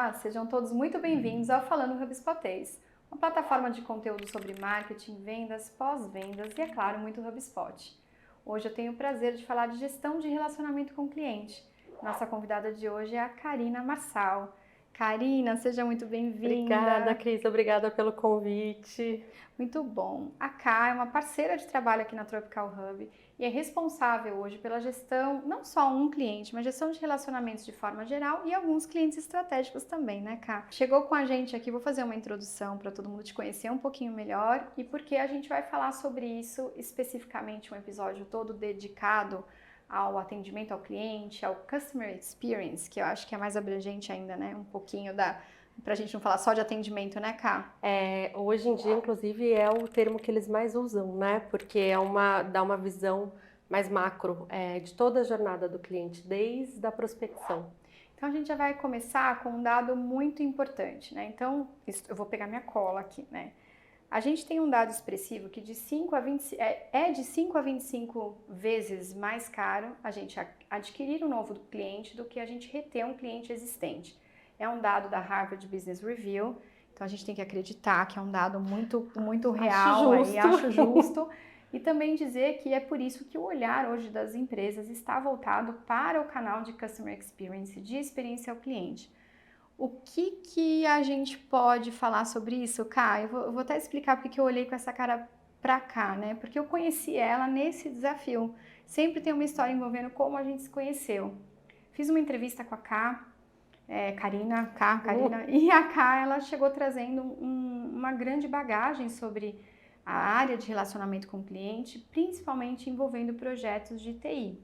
Olá, sejam todos muito bem-vindos ao Falando HubSpotês, uma plataforma de conteúdo sobre marketing, vendas, pós-vendas e, é claro, muito HubSpot. Hoje eu tenho o prazer de falar de gestão de relacionamento com o cliente. Nossa convidada de hoje é a Karina Marçal. Karina, seja muito Obrigada, bem-vinda. Cris. Obrigada pelo convite. Muito bom. A Ká é uma parceira de trabalho aqui na Tropical Hub e é responsável hoje pela gestão, não só um cliente, mas gestão de relacionamentos de forma geral e alguns clientes estratégicos também, né, Ká? Chegou com a gente aqui, vou fazer uma introdução para todo mundo te conhecer um pouquinho melhor e porque a gente vai falar sobre isso especificamente, um episódio todo dedicado ao atendimento ao cliente, ao Customer Experience, que eu acho que é mais abrangente ainda, né? Um pouquinho pra gente não falar só de atendimento, né, Ká? Hoje em dia, inclusive, é o termo que eles mais usam, né? Porque dá uma visão mais macro, de toda a jornada do cliente, desde a prospecção. Então a gente já vai começar com um dado muito importante, né? Então, eu vou pegar minha cola aqui, né? A gente tem um dado expressivo que de 5 a 20, é de 5 a 25 vezes mais caro a gente adquirir um novo cliente do que a gente reter um cliente existente. É um dado da Harvard Business Review, então a gente tem que acreditar que é um dado muito real, Acho aí, acho justo. justo. E também dizer que é por isso que o olhar hoje das empresas está voltado para o canal de Customer Experience, de experiência ao cliente. O que a gente pode falar sobre isso, Ká? Eu vou até explicar porque eu olhei com essa cara pra cá, né? Porque eu conheci ela nesse desafio. Sempre tem uma história envolvendo como a gente se conheceu. Fiz uma entrevista com a Karina, e a Ká, ela chegou trazendo uma grande bagagem sobre a área de relacionamento com o cliente, principalmente envolvendo projetos de TI.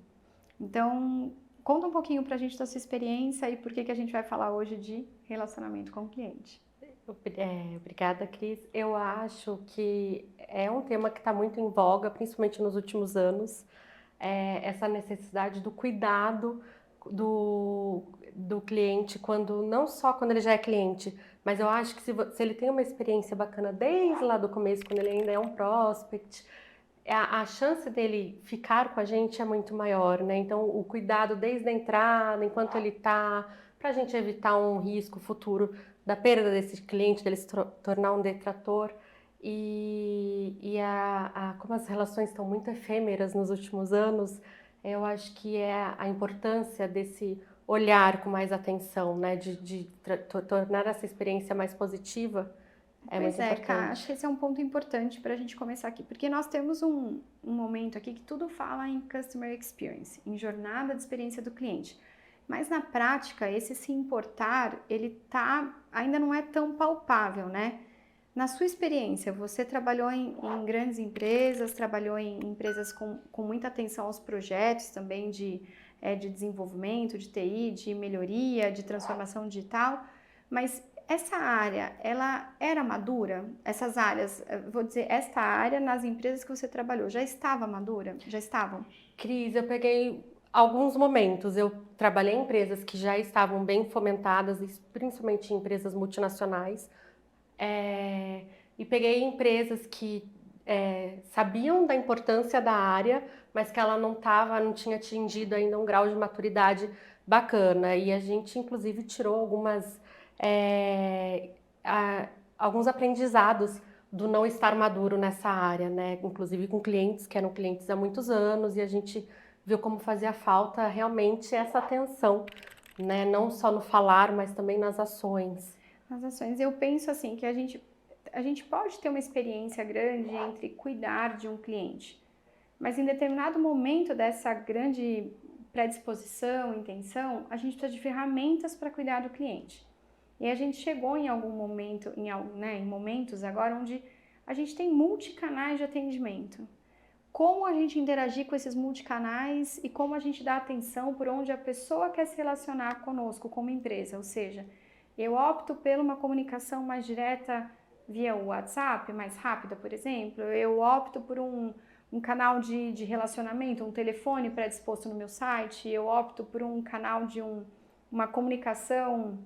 Então, conta um pouquinho pra gente da sua experiência e por que a gente vai falar hoje de relacionamento com o cliente. Obrigada, Cris. Eu acho que é um tema que está muito em voga, principalmente nos últimos anos, essa necessidade do cuidado do, do cliente, não só quando ele já é cliente, mas eu acho que se ele tem uma experiência bacana desde lá do começo, quando ele ainda é um prospect, a chance dele ficar com a gente é muito maior, né? Então, o cuidado desde a entrada, enquanto ele está, para a gente evitar um risco futuro da perda desse cliente, dele se tornar um detrator. Como as relações estão muito efêmeras nos últimos anos, eu acho que é a importância desse olhar com mais atenção, né? De tornar essa experiência mais positiva. É Pois muito é, Ká, importante. acho que esse é um ponto importante para a gente começar aqui, porque nós temos um momento aqui que tudo fala em Customer Experience, em jornada de experiência do cliente. Mas na prática, esse se importar, ainda não é tão palpável, né? Na sua experiência, você trabalhou em grandes empresas, trabalhou em empresas com muita atenção aos projetos também de desenvolvimento, de TI, de melhoria, de transformação digital, mas essa área, ela era madura? Essas áreas, vou dizer, esta área nas empresas que você trabalhou, já estava madura? Já estavam? Cris, eu peguei alguns momentos. Eu trabalhei em empresas que já estavam bem fomentadas, principalmente em empresas multinacionais, e peguei empresas que sabiam da importância da área, mas que ela não tinha atingido ainda um grau de maturidade bacana. E a gente, inclusive, tirou é, a- alguns aprendizados do não estar maduro nessa área, né? Inclusive com clientes que eram clientes há muitos anos, e a gente viu como fazia falta realmente essa atenção, né? Não só no falar, mas também nas ações. Nas ações, eu penso assim, que a gente pode ter uma experiência grande entre cuidar de um cliente, mas em determinado momento dessa grande predisposição, intenção, a gente precisa de ferramentas para cuidar do cliente. E a gente chegou em algum momento, em momentos agora, onde a gente tem multicanais de atendimento. Como a gente interagir com esses multicanais e como a gente dá atenção por onde a pessoa quer se relacionar conosco como empresa. Ou seja, eu opto por uma comunicação mais direta via WhatsApp, mais rápida, por exemplo. Eu opto por um canal de relacionamento, um telefone predisposto no meu site. Eu opto por um canal uma comunicação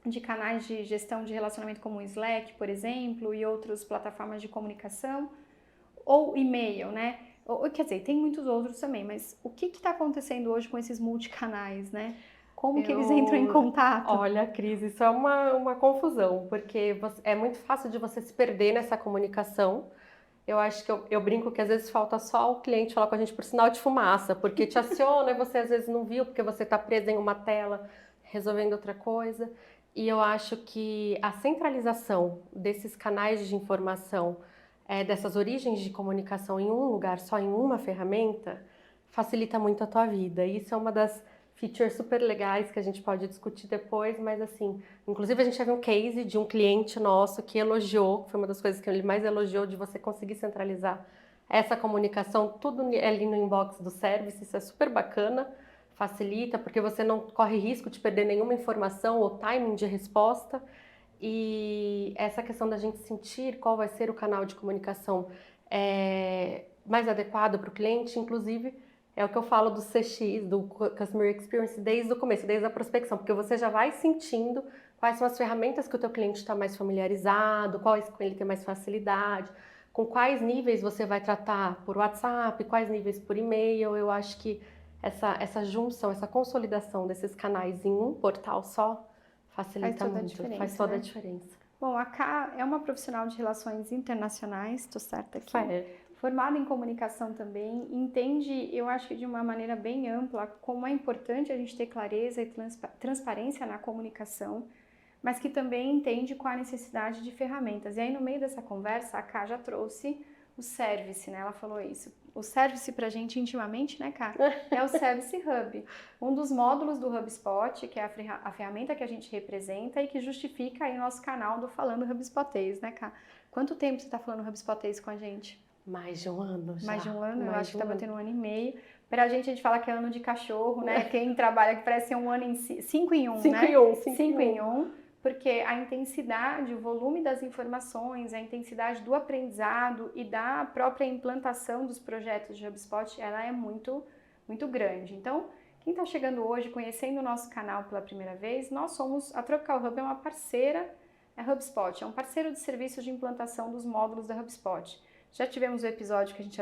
de canais de gestão de relacionamento como o Slack, por exemplo, e outras plataformas de comunicação, ou e-mail, né? Quer dizer, tem muitos outros também, mas o que está acontecendo hoje com esses multicanais, né? Como que eles entram em contato? Olha, Cris, isso é uma confusão, porque é muito fácil de você se perder nessa comunicação. Eu acho que eu brinco que às vezes falta só o cliente falar com a gente por sinal de fumaça, porque te aciona e você às vezes não viu, porque você está preso em uma tela resolvendo outra coisa. E eu acho que a centralização desses canais de informação, dessas origens de comunicação em um lugar só, em uma ferramenta, facilita muito a tua vida. E isso é uma das features super legais que a gente pode discutir depois, mas assim, inclusive a gente teve um case de um cliente nosso que elogiou, foi uma das coisas que ele mais elogiou, de você conseguir centralizar essa comunicação, tudo ali no inbox do service, isso é super bacana, facilita, porque você não corre risco de perder nenhuma informação ou timing de resposta, e essa questão da gente sentir qual vai ser o canal de comunicação mais adequado para o cliente, inclusive, é o que eu falo do CX, do Customer Experience, desde o começo, desde a prospecção, porque você já vai sentindo quais são as ferramentas que o teu cliente está mais familiarizado, quais com ele tem mais facilidade, com quais níveis você vai tratar por WhatsApp, quais níveis por e-mail. Eu acho que essa junção, essa consolidação desses canais em um portal só facilita muito, faz toda a diferença. Bom, a Ká é uma profissional de relações internacionais, estou certa aqui. Formada em comunicação também, entende, eu acho que de uma maneira bem ampla, como é importante a gente ter clareza e transparência na comunicação, mas que também entende qual a necessidade de ferramentas. E aí, no meio dessa conversa, a Ká já trouxe o Service, né? Ela falou isso. O Service pra gente intimamente, né, Ká? É o Service Hub, um dos módulos do HubSpot, que é a ferramenta que a gente representa e que justifica aí o nosso canal do Falando HubSpotês, né, Ká? Quanto tempo você tá falando HubSpotês com a gente? Mais de um ano já. Mais de um ano, eu acho que tá batendo 1 ano e meio. Pra gente, a gente fala que é ano de cachorro, né? Quem trabalha que parece ser um ano em 5 em 1, né? 5 em 1, porque a intensidade, o volume das informações, a intensidade do aprendizado e da própria implantação dos projetos de HubSpot, ela é muito, muito grande. Então, quem está chegando hoje, conhecendo o nosso canal pela primeira vez, a Tropical Hub é uma parceira, HubSpot, é um parceiro de serviços de implantação dos módulos da HubSpot. Já tivemos o episódio que a gente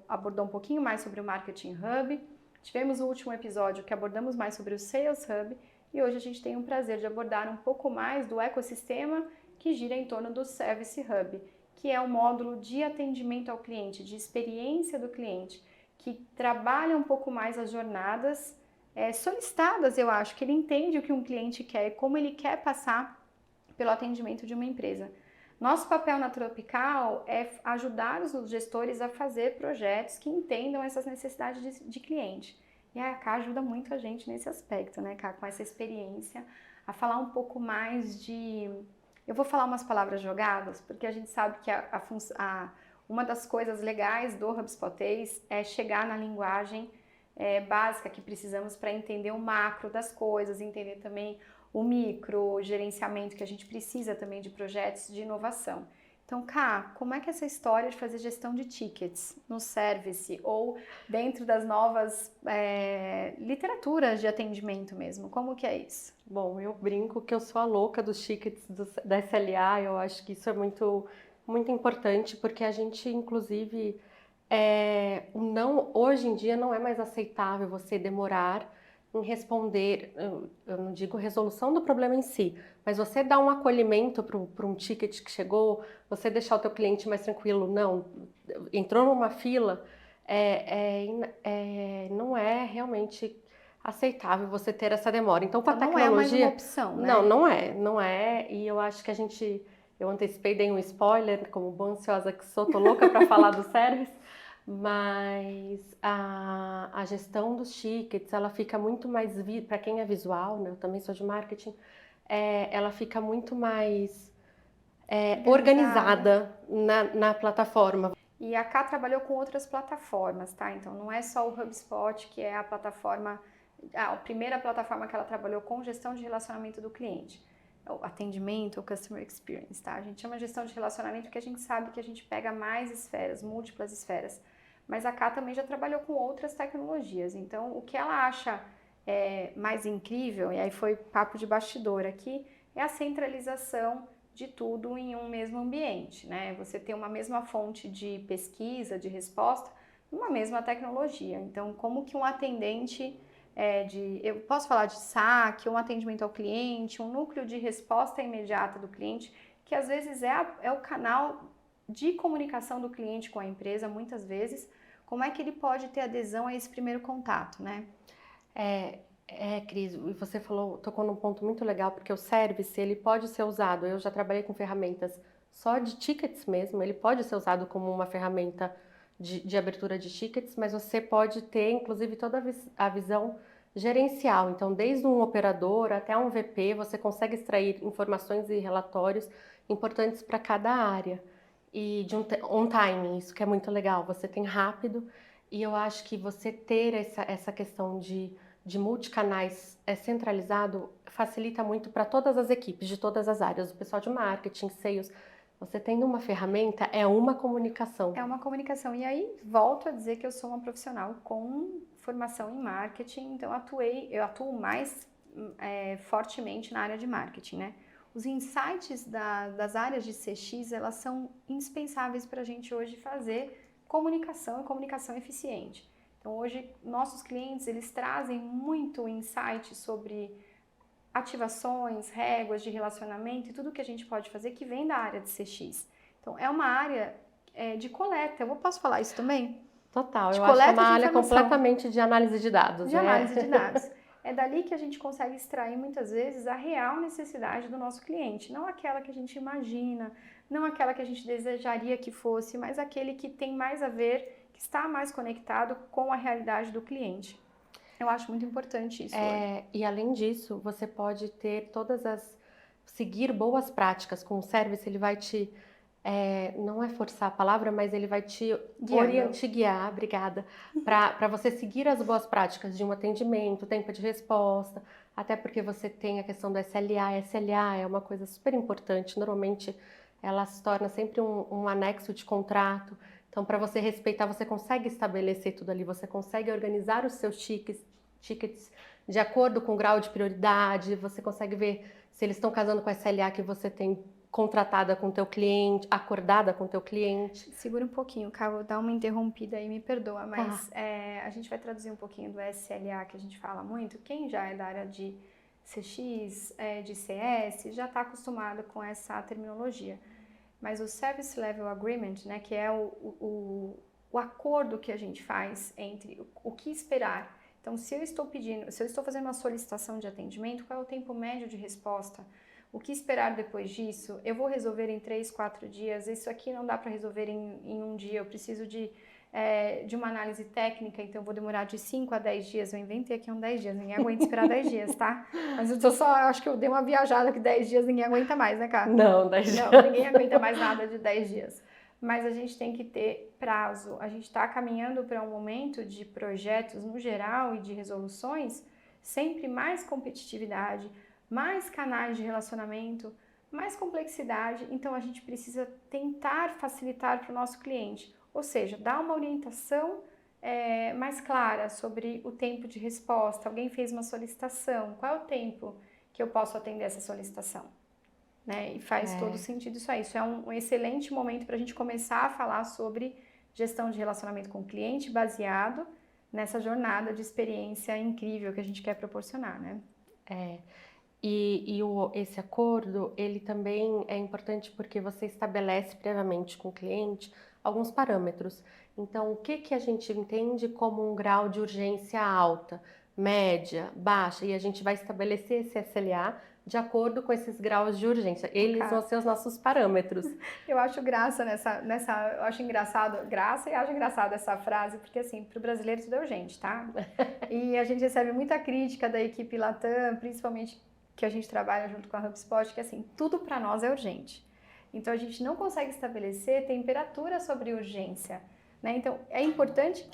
abordou um pouquinho mais sobre o Marketing Hub, tivemos o último episódio que abordamos mais sobre o Sales Hub, e hoje a gente tem o prazer de abordar um pouco mais do ecossistema que gira em torno do Service Hub, que é um módulo de atendimento ao cliente, de experiência do cliente, que trabalha um pouco mais as jornadas solicitadas, eu acho, que ele entende o que um cliente quer e como ele quer passar pelo atendimento de uma empresa. Nosso papel na Tropical é ajudar os gestores a fazer projetos que entendam essas necessidades de cliente. E a Ká ajuda muito a gente nesse aspecto, né, Ká? Com essa experiência, a falar um pouco mais de... Eu vou falar umas palavras jogadas, porque a gente sabe que uma das coisas legais do HubSpotês é chegar na linguagem básica que precisamos para entender o macro das coisas, entender também o micro, gerenciamento que a gente precisa também de projetos de inovação. Então, Ká, como é que é essa história de fazer gestão de tickets no Service ou dentro das novas literaturas de atendimento mesmo? Como que é isso? Bom, eu brinco que eu sou a louca dos tickets da SLA, eu acho que isso é muito, muito importante, porque a gente, inclusive, hoje em dia não é mais aceitável você demorar em responder, eu não digo resolução do problema em si, mas você dar um acolhimento para um ticket que chegou, você deixar o teu cliente mais tranquilo, não, entrou numa fila, não é realmente aceitável você ter essa demora. Então, com a tecnologia... Não é mais uma opção, né? Não é, e eu acho que eu antecipei, dei um spoiler, como boa ansiosa que sou, tô louca para falar do service, mas a gestão dos tickets, ela fica muito mais, para quem é visual, né, eu também sou de marketing, ela fica muito mais organizada na plataforma. E a Ká trabalhou com outras plataformas, tá? Então não é só o HubSpot, que é a primeira plataforma que ela trabalhou com gestão de relacionamento do cliente. O atendimento, o Customer Experience, tá? A gente chama gestão de relacionamento porque a gente sabe que a gente pega mais esferas, múltiplas esferas. Mas a Ká também já trabalhou com outras tecnologias. Então, o que ela acha mais incrível, e aí foi papo de bastidor aqui, é a centralização de tudo em um mesmo ambiente, né? Você ter uma mesma fonte de pesquisa, de resposta, numa mesma tecnologia. Então, como que um atendente eu posso falar de saque, um atendimento ao cliente, um núcleo de resposta imediata do cliente, que às vezes é o canal de comunicação do cliente com a empresa, muitas vezes. Como é que ele pode ter adesão a esse primeiro contato, né? Cris, e você tocou num ponto muito legal, porque o service, ele pode ser usado, eu já trabalhei com ferramentas só de tickets mesmo, ele pode ser usado como uma ferramenta de abertura de tickets, mas você pode ter, inclusive, toda a visão gerencial. Então, desde um operador até um VP, você consegue extrair informações e relatórios importantes para cada área. E de on time, isso que é muito legal, você tem rápido, e eu acho que você ter essa questão de multicanais centralizado facilita muito para todas as equipes de todas as áreas, o pessoal de marketing, sales. Você tendo uma ferramenta é uma comunicação. É uma comunicação. E aí, volto a dizer que eu sou uma profissional com formação em marketing, então eu atuo mais fortemente na área de marketing, né? Os insights das áreas de CX, elas são indispensáveis para a gente hoje fazer comunicação e comunicação eficiente. Então, hoje, nossos clientes, eles trazem muito insight sobre ativações, réguas de relacionamento e tudo que a gente pode fazer que vem da área de CX. Então, é uma área de coleta. Eu posso falar isso também? Total, De eu acho que é coleta uma de área informação, completamente de análise de dados, de né? análise de dados. É dali que a gente consegue extrair muitas vezes a real necessidade do nosso cliente, não aquela que a gente imagina, não aquela que a gente desejaria que fosse, mas aquele que tem mais a ver, que está mais conectado com a realidade do cliente. Eu acho muito importante isso hoje. E além disso, você pode ter seguir boas práticas com o service, ele vai te, não é forçar a palavra, mas ele vai te guiar, obrigada, para você seguir as boas práticas de um atendimento, tempo de resposta, até porque você tem a questão do SLA. SLA é uma coisa super importante, normalmente ela se torna sempre um anexo de contrato. Então, para você respeitar, você consegue estabelecer tudo ali, você consegue organizar os seus tickets de acordo com o grau de prioridade, você consegue ver se eles estão casando com a SLA que você tem contratada com o teu cliente, acordada com o teu cliente. Segura um pouquinho, Cá, vou dar uma interrompida aí, me perdoa, mas Tá. a gente vai traduzir um pouquinho do SLA que a gente fala muito. Quem já é da área de CX, de CS, já está acostumado com essa terminologia. Mas o Service Level Agreement, né, que é o acordo que a gente faz entre o que esperar. Então, se eu estou fazendo uma solicitação de atendimento, qual é o tempo médio de resposta? O que esperar depois disso? Eu vou resolver em 3, 4 dias? Isso aqui não dá para resolver em um dia, eu preciso de uma análise técnica, então eu vou demorar de 5 a 10 dias. Eu inventei aqui 10 dias, ninguém aguenta esperar 10 dias, tá? Mas eu acho que eu dei uma viajada que 10 dias ninguém aguenta mais, né, Cá? Não, 10 dias. Não, ninguém aguenta mais nada de 10 dias. Mas a gente tem que ter prazo. A gente está caminhando para um momento de projetos no geral e de resoluções, sempre mais competitividade, mais canais de relacionamento, mais complexidade. Então a gente precisa tentar facilitar para o nosso cliente, ou seja, dar uma orientação mais clara sobre o tempo de resposta. Alguém fez uma solicitação, qual é o tempo que eu posso atender essa solicitação? Né? E faz todo sentido isso aí. Isso é um excelente momento para a gente começar a falar sobre gestão de relacionamento com o cliente baseado nessa jornada de experiência incrível que a gente quer proporcionar, né? Esse acordo, ele também é importante porque você estabelece previamente com o cliente alguns parâmetros. Então, o que a gente entende como um grau de urgência alta, média, baixa, e a gente vai estabelecer esse SLA de acordo com esses graus de urgência. Eles vão ser os nossos parâmetros. Eu acho graça eu acho graça e acho engraçado essa frase, porque assim, para o brasileiro tudo é urgente, tá? E a gente recebe muita crítica da equipe Latam, principalmente que a gente trabalha junto com a HubSpot, que assim, tudo para nós é urgente. Então a gente não consegue estabelecer temperatura sobre urgência, né? Então é importante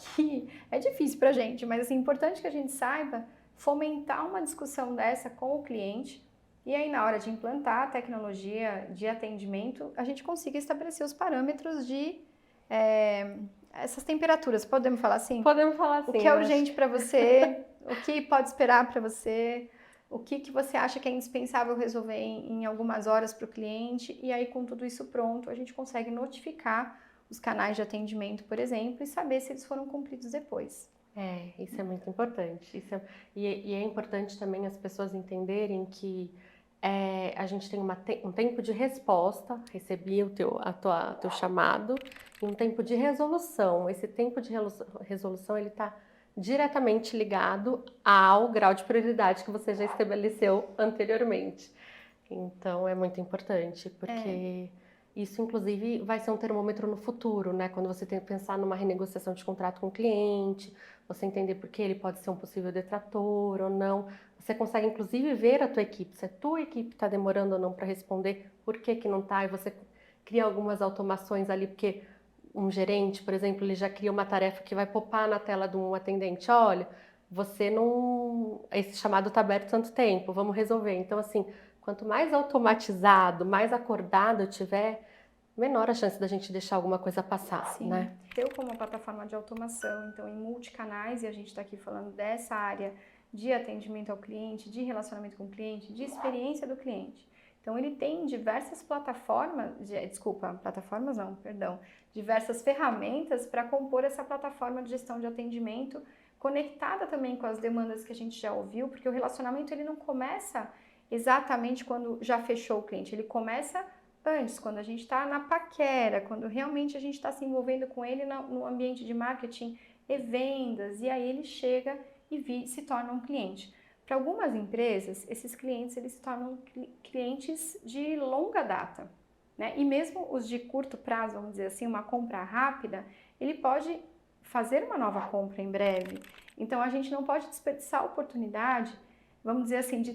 é difícil pra gente, mas assim, é importante que a gente saiba fomentar uma discussão dessa com o cliente. E aí, na hora de implantar a tecnologia de atendimento, a gente consiga estabelecer os parâmetros de essas temperaturas. Podemos falar assim? Podemos falar assim. O que é urgente para você, o que pode esperar para você, o que você acha que é indispensável resolver em algumas horas para o cliente. E aí, com tudo isso pronto, a gente consegue notificar os canais de atendimento, por exemplo, e saber se eles foram cumpridos depois. Isso é muito importante. E é importante também as pessoas entenderem que a gente tem um tempo de resposta, recebi teu chamado, e um tempo de resolução. Esse tempo de resolução, ele está diretamente ligado ao grau de prioridade que você já estabeleceu anteriormente. Então, é muito importante, porque isso, inclusive, vai ser um termômetro no futuro, né? Quando você tem que pensar numa renegociação de contrato com o cliente, você entender por que ele pode ser um possível detrator ou não. Você consegue, inclusive, ver a tua equipe, se a tua equipe está demorando ou não para responder, por que que não está, e você cria algumas automações ali, porque um gerente, por exemplo, ele já cria uma tarefa que vai popar na tela de um atendente, olha, você não... esse chamado está aberto tanto tempo, vamos resolver. Então, assim, quanto mais automatizado, mais acordado eu tiver, menor a chance da gente deixar alguma coisa passar, Sim. né? Eu como plataforma de automação, então em multicanais, e a gente está aqui falando dessa área de atendimento ao cliente, de relacionamento com o cliente, de experiência do cliente. Então ele tem diversas diversas ferramentas para compor essa plataforma de gestão de atendimento, conectada também com as demandas que a gente já ouviu, porque o relacionamento ele não começa exatamente quando já fechou o cliente, ele começa antes, quando a gente está na paquera, quando realmente a gente está se envolvendo com ele no ambiente de marketing e vendas, e aí ele chega e se torna um cliente. Para algumas empresas, esses clientes eles se tornam clientes de longa data, né? E mesmo os de curto prazo, vamos dizer assim, uma compra rápida, ele pode fazer uma nova compra em breve. Então a gente não pode desperdiçar a oportunidade, vamos dizer assim, de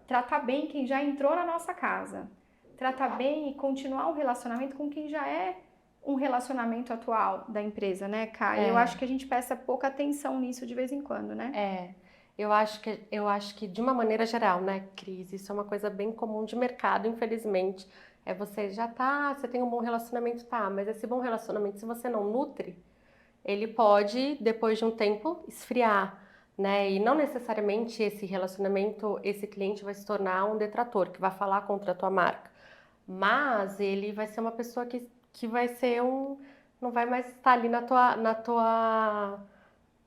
tratar bem quem já entrou na nossa casa. Tratar bem e continuar o relacionamento com quem já é um relacionamento atual da empresa, né, Kai? Eu acho que a gente presta pouca atenção nisso de vez em quando, né? Eu acho que de uma maneira geral, né, Cris, isso é uma coisa bem comum de mercado, infelizmente. Você tem um bom relacionamento, tá, mas esse bom relacionamento, se você não nutre, ele pode, depois de um tempo, esfriar, né? E não necessariamente esse relacionamento, esse cliente vai se tornar um detrator, que vai falar contra a tua marca. Mas ele vai ser uma pessoa que vai ser não vai mais estar ali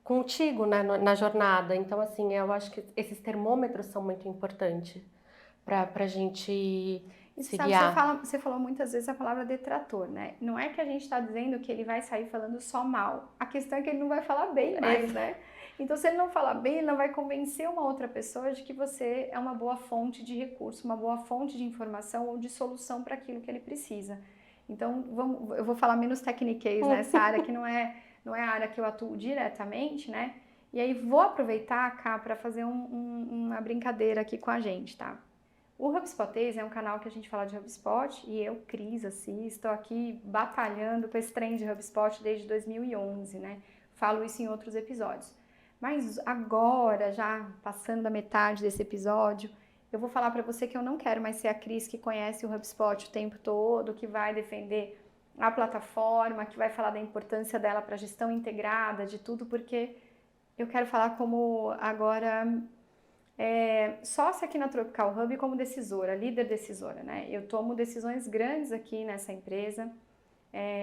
contigo, né, na jornada. Então, assim, eu acho que esses termômetros são muito importantes para a gente E se sabe, guiar. você falou muitas vezes a palavra detrator, né? Não é que a gente está dizendo que ele vai sair falando só mal. A questão é que ele não vai falar bem mais, né? Então, se ele não falar bem, ele não vai convencer uma outra pessoa de que você é uma boa fonte de recurso, uma boa fonte de informação ou de solução para aquilo que ele precisa. Então, eu vou falar menos tecniquez nessa área que não é a área que eu atuo diretamente, né? E aí vou aproveitar, cá, para fazer uma brincadeira aqui com a gente, tá? O HubSpotês é um canal que a gente fala de HubSpot e eu, Cris, assim, estou aqui batalhando com esse trem de HubSpot desde 2011, né? Falo isso em outros episódios. Mas agora, já passando da metade desse episódio, eu vou falar para você que eu não quero mais ser a Cris que conhece o HubSpot o tempo todo, que vai defender a plataforma, que vai falar da importância dela para a gestão integrada, de tudo, porque eu quero falar como agora sócia aqui na Tropical Hub como decisora, líder decisora, né? Eu tomo decisões grandes aqui nessa empresa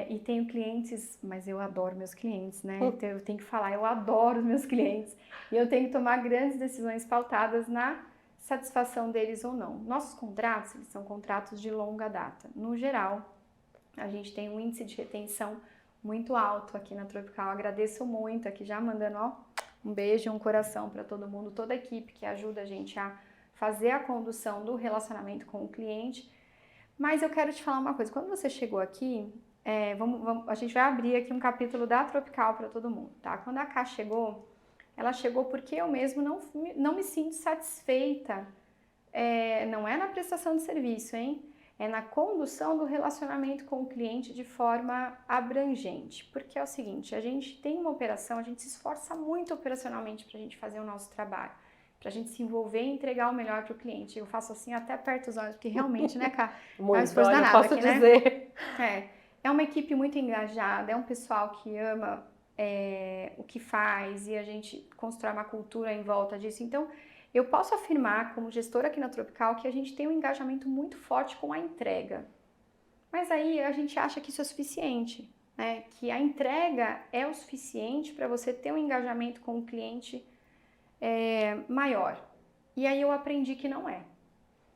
e tenho clientes, mas eu adoro meus clientes, né? Então eu tenho que falar, eu adoro os meus clientes e eu tenho que tomar grandes decisões pautadas na satisfação deles ou não. Nossos contratos, eles são contratos de longa data. No geral, a gente tem um índice de retenção muito alto aqui na Tropical. Agradeço muito aqui, já mandando, ó, um beijo e um coração para todo mundo, toda a equipe que ajuda a gente a fazer a condução do relacionamento com o cliente. Mas eu quero te falar uma coisa, quando você chegou aqui, a gente vai abrir aqui um capítulo da Tropical para todo mundo, tá? Quando a Ká chegou, ela chegou porque eu mesmo não me sinto satisfeita, não é na prestação de serviço, hein? É na condução do relacionamento com o cliente de forma abrangente. Porque é o seguinte, a gente tem uma operação, a gente se esforça muito operacionalmente para a gente fazer o nosso trabalho, para a gente se envolver e entregar o melhor para o cliente. Eu faço assim até perto os olhos, porque realmente, né, Cá? Muito, é um esforço olha, danado posso aqui, dizer. né? É uma equipe muito engajada, é um pessoal que ama o que faz e a gente constrói uma cultura em volta disso. Então, eu posso afirmar, como gestora aqui na Tropical, que a gente tem um engajamento muito forte com a entrega. Mas aí a gente acha que isso é suficiente. né? Que a entrega é o suficiente para você ter um engajamento com o cliente maior. E aí eu aprendi que não é.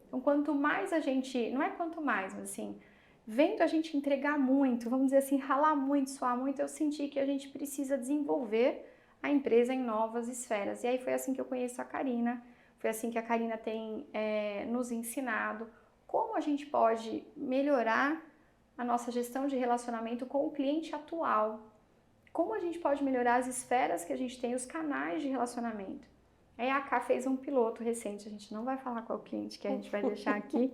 Então, quanto mais a gente, não é quanto mais, mas assim, vendo a gente entregar muito, vamos dizer assim, ralar muito, suar muito, eu senti que a gente precisa desenvolver a empresa em novas esferas. E aí foi assim que eu conheço a Karina, foi assim que a Karina tem nos ensinado como a gente pode melhorar a nossa gestão de relacionamento com o cliente atual, como a gente pode melhorar as esferas que a gente tem, os canais de relacionamento. Aí a Ká fez um piloto recente, a gente não vai falar qual cliente que a gente vai deixar aqui,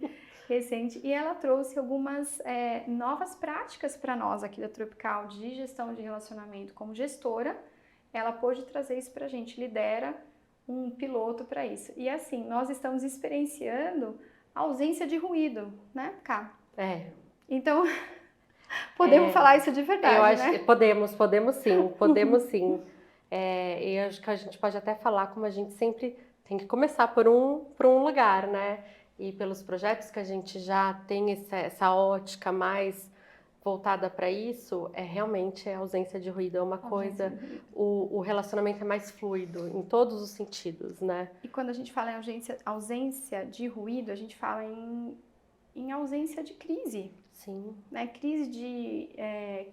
recente, e ela trouxe algumas novas práticas para nós aqui da Tropical de gestão de relacionamento como gestora. Ela pôde trazer isso para a gente, lidera um piloto para isso. E assim, nós estamos experienciando a ausência de ruído, né, Ká? Então, podemos falar isso de verdade, eu acho né? que podemos sim, podemos sim. E eu acho que a gente pode até falar como a gente sempre tem que começar por um lugar, né? E pelos projetos que a gente já tem essa ótica mais voltada para isso, realmente a ausência de ruído é uma coisa, o relacionamento é mais fluido em todos os sentidos, né? E quando a gente fala em ausência de ruído, a gente fala em ausência de crise. Sim. Né? Crise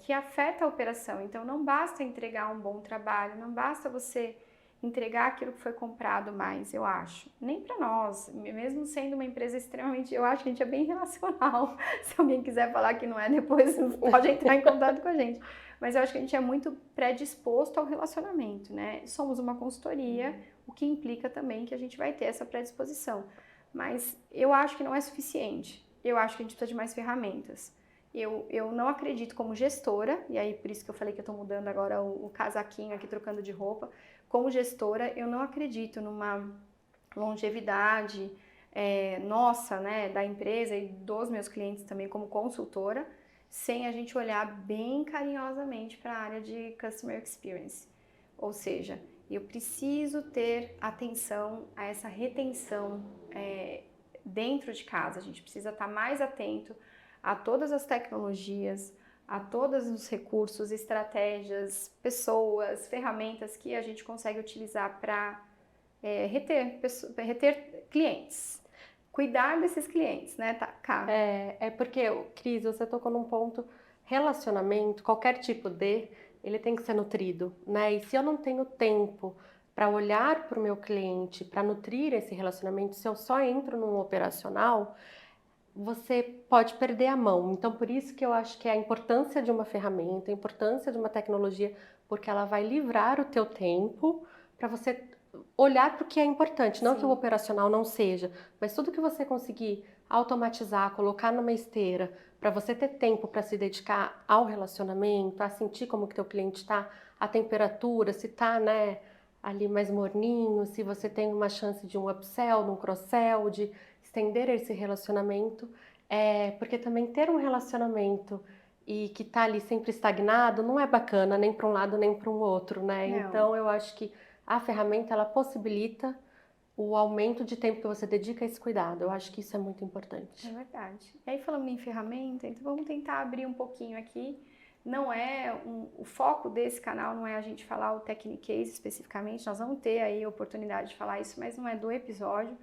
que afeta a operação. Então, não basta entregar um bom trabalho, não basta você entregar aquilo que foi comprado mais, eu acho. Nem para nós, mesmo sendo uma empresa extremamente... Eu acho que a gente é bem relacional. Se alguém quiser falar que não é, depois pode entrar em contato com a gente. Mas eu acho que a gente é muito predisposto ao relacionamento, né? Somos uma consultoria, o que implica também que a gente vai ter essa predisposição. Mas eu acho que não é suficiente. Eu acho que a gente precisa de mais ferramentas. Eu não acredito como gestora, e aí por isso que eu falei que eu estou mudando agora o casaquinho aqui, trocando de roupa. Como gestora, eu não acredito numa longevidade nossa, né, da empresa e dos meus clientes também como consultora, sem a gente olhar bem carinhosamente para a área de Customer Experience. Ou seja, eu preciso ter atenção a essa retenção dentro de casa. A gente precisa estar mais atento a todas as tecnologias, a todos os recursos, estratégias, pessoas, ferramentas que a gente consegue utilizar para reter clientes. Cuidar desses clientes, né, Ká? Porque, Cris, você tocou num ponto, relacionamento, qualquer tipo ele tem que ser nutrido, né? E se eu não tenho tempo para olhar para o meu cliente, para nutrir esse relacionamento, se eu só entro num operacional, você pode perder a mão. Então, por isso que eu acho que é a importância de uma ferramenta, a importância de uma tecnologia, porque ela vai livrar o teu tempo para você olhar para o que é importante. Não que o operacional não seja, mas tudo que você conseguir automatizar, colocar numa esteira, para você ter tempo para se dedicar ao relacionamento, a sentir como que teu cliente está, a temperatura, se está, né, ali mais morninho, se você tem uma chance de um upsell, de um cross-sell, de estender esse relacionamento, porque também ter um relacionamento e que está ali sempre estagnado não é bacana nem para um lado nem para o outro, né? Não. Então eu acho que a ferramenta ela possibilita o aumento de tempo que você dedica a esse cuidado. Eu acho que isso é muito importante. É verdade. E aí falando em ferramenta, então vamos tentar abrir um pouquinho aqui. Não o foco desse canal não é a gente falar o Technicase especificamente, nós vamos ter aí a oportunidade de falar isso, mas não é do episódio.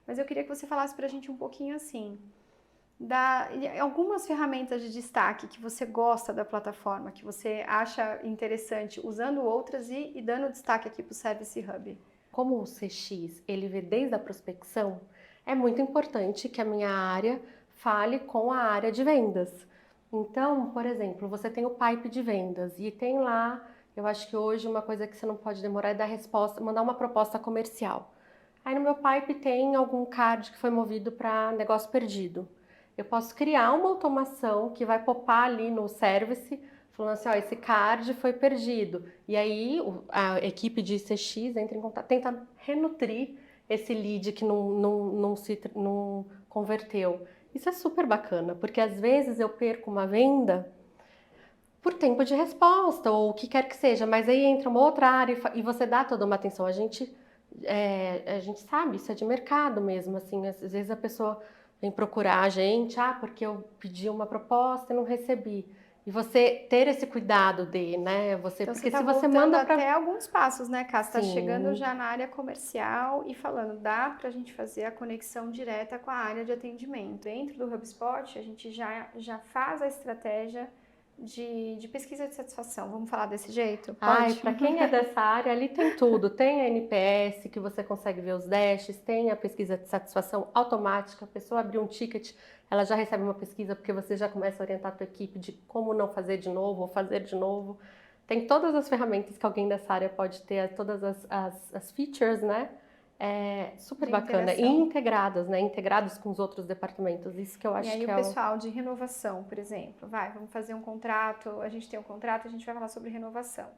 Mas eu queria que você falasse pra gente um pouquinho assim, algumas ferramentas de destaque que você gosta da plataforma, que você acha interessante, usando outras e dando destaque aqui para o Service Hub. Como o CX, ele vê desde a prospecção, é muito importante que a minha área fale com a área de vendas. Então, por exemplo, você tem o pipe de vendas e tem lá, eu acho que hoje uma coisa que você não pode demorar é dar resposta, mandar uma proposta comercial. Aí no meu pipe tem algum card que foi movido para negócio perdido. Eu posso criar uma automação que vai popar ali no service, falando assim, ó, esse card foi perdido. E aí a equipe de CX entra em contato, tenta renutrir esse lead que não converteu. Isso é super bacana, porque às vezes eu perco uma venda por tempo de resposta, ou o que quer que seja, mas aí entra uma outra área e você dá toda uma atenção. A gente sabe, isso é de mercado mesmo, assim, às vezes a pessoa vem procurar a gente, porque eu pedi uma proposta e não recebi. E você ter esse cuidado né? Então você Porque está se você voltando manda até alguns passos, né, Cá? Você está chegando Sim. já na área comercial e falando, dá para a gente fazer a conexão direta com a área de atendimento. Dentro do HubSpot, a gente já faz a estratégia de pesquisa de satisfação. Vamos falar desse jeito? Ai, Pode? para quem é dessa área, ali tem tudo. Tem a NPS, que você consegue ver os dashes, tem a pesquisa de satisfação automática. A pessoa abriu um ticket, ela já recebe uma pesquisa, porque você já começa a orientar a tua equipe de como não fazer de novo ou fazer de novo. Tem todas as ferramentas que alguém dessa área pode ter, todas as features, né? É super De bacana. E interação. integradas, né? Integrados com os outros departamentos. Isso que eu E acho aí que o é o... pessoal de renovação, por exemplo, vamos fazer um contrato, a gente tem um contrato, a gente vai falar sobre renovação.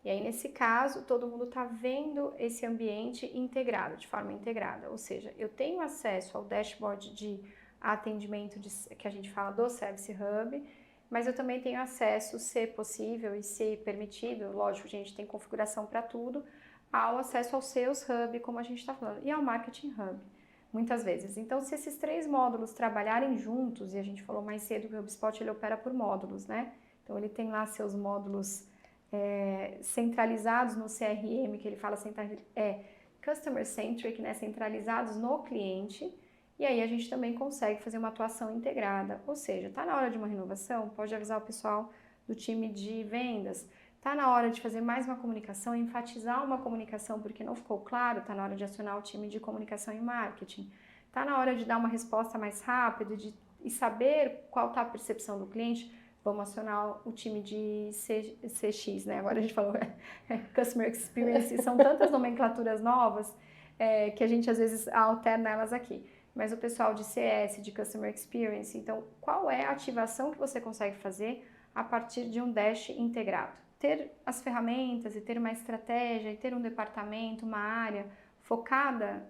E aí, nesse caso, todo mundo está vendo esse ambiente integrado, de forma integrada. Ou seja, eu tenho acesso ao dashboard de atendimento que a gente fala do Service Hub, mas eu também tenho acesso, se possível e se permitido, lógico, a gente tem configuração para tudo, ao acesso ao Sales Hub, como a gente está falando, e ao Marketing Hub, muitas vezes. Então, se esses três módulos trabalharem juntos, e a gente falou mais cedo que o HubSpot ele opera por módulos, né? Então, ele tem lá seus módulos centralizados no CRM, que ele fala Customer Centric, né, centralizados no cliente, e aí a gente também consegue fazer uma atuação integrada, ou seja, está na hora de uma renovação, pode avisar o pessoal do time de vendas, está na hora de fazer mais uma comunicação, enfatizar uma comunicação porque não ficou claro, está na hora de acionar o time de comunicação e marketing, está na hora de dar uma resposta mais rápida e saber qual está a percepção do cliente. Vamos acionar o time de CX, né? Agora a gente falou Customer Experience, são tantas nomenclaturas novas que a gente às vezes alterna elas aqui. Mas o pessoal de CS, de Customer Experience, então qual é a ativação que você consegue fazer a partir de um dash integrado? Ter as ferramentas e ter uma estratégia e ter um departamento, uma área focada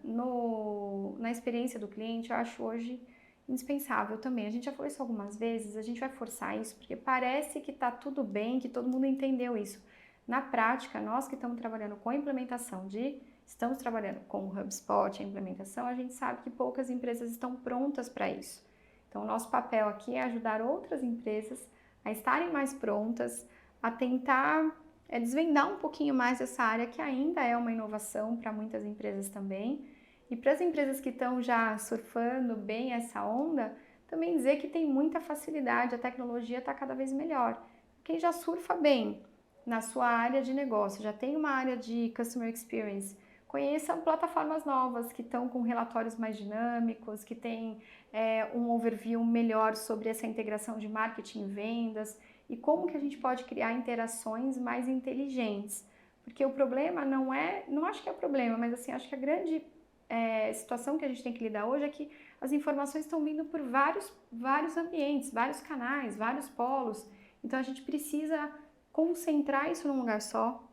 na experiência do cliente, eu acho hoje indispensável também. A gente já falou isso algumas vezes, a gente vai forçar isso porque parece que está tudo bem, que todo mundo entendeu isso. Na prática, nós que estamos trabalhando com a implementação estamos trabalhando com o HubSpot, a implementação, a gente sabe que poucas empresas estão prontas para isso. Então, o nosso papel aqui é ajudar outras empresas a estarem mais prontas, a tentar desvendar um pouquinho mais essa área que ainda é uma inovação para muitas empresas também. E para as empresas que estão já surfando bem essa onda, também dizer que tem muita facilidade, a tecnologia está cada vez melhor. Quem já surfa bem na sua área de negócio, já tem uma área de Customer Experience, conheça plataformas novas que estão com relatórios mais dinâmicos, que tem um overview melhor sobre essa integração de marketing e vendas e como que a gente pode criar interações mais inteligentes. Porque o problema não acho que é o problema, mas assim, acho que a grande situação que a gente tem que lidar hoje é que as informações estão vindo por vários ambientes, vários canais, vários polos. Então a gente precisa concentrar isso num lugar só.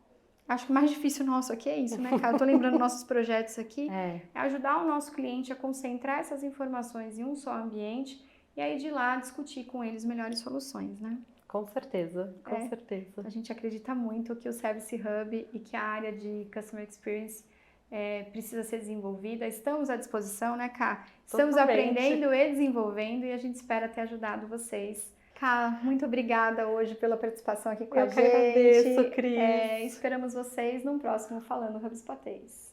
Acho que o mais difícil nosso aqui é isso, né, cara? Eu tô lembrando nossos projetos aqui. É ajudar o nosso cliente a concentrar essas informações em um só ambiente e aí de lá discutir com eles melhores soluções, né? Com certeza, com certeza. A gente acredita muito que o Service Hub e que a área de Customer Experience precisa ser desenvolvida. Estamos à disposição, né, Ká? Estamos aprendendo e desenvolvendo e a gente espera ter ajudado vocês. Ká, muito obrigada hoje pela participação aqui com a gente. Eu que agradeço, Cris. Esperamos vocês num próximo Falando HubSpotês.